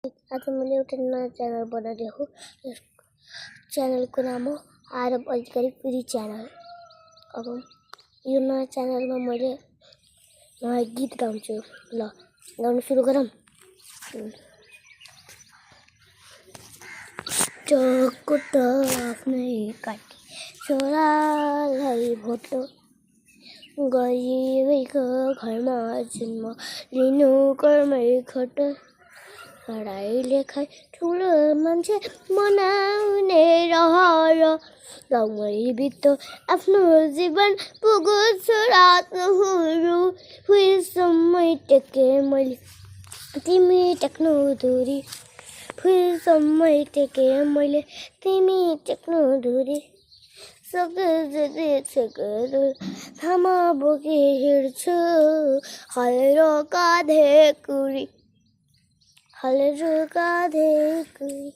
आज मैले एउटा नयाँ च्यानल बनाइदिएको यस च्यानलको नाम हो आरब अधिकारी फ्री च्यानल। अब यो नयाँ च्यानलमा मैले नयाँ गीत गाउँछु। ल गाउन सुरु गरौँ। चकुट आफ्नै काटी छोरालाई भोटो गरिबैको घरमा जन्म लिनु कर्मै खट पढाइ लेखाइ ठुलो मान्छे बनाउने रहर गाउँमै बित्यो आफ्नो जीवन पुगोस् रातहरू फुलसम्मै टेके मैले तिमी टेक्नु धुरी फुलसम्मै टेके मैले तिमी टेक्नु धुरी सके जति छेकेर थामा बोकी हिँड्छु हलेर काँधे कुरी हलेर काँधे कुरी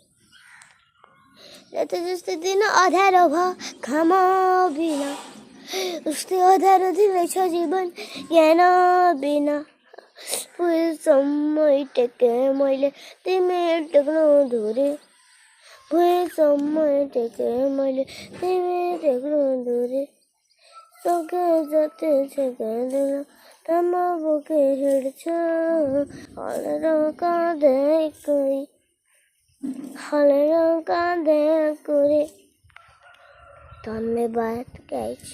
रात जस्तै दिन अँध्यारो भयो घाम बिना उस्तै अँध्यारो दिँदैछ जीवन ज्ञान बिना फुलसम्मै टेके मैले तिमी टेक्नु धुरी फुलसम्मै टेके मैले तिमी टेक्नु धुरी सके जति छेकेर थामा बोकी हिँड्छु हलेर काँधे कुरी हलेर काँधे कुरी। धन्यवाद गाइज।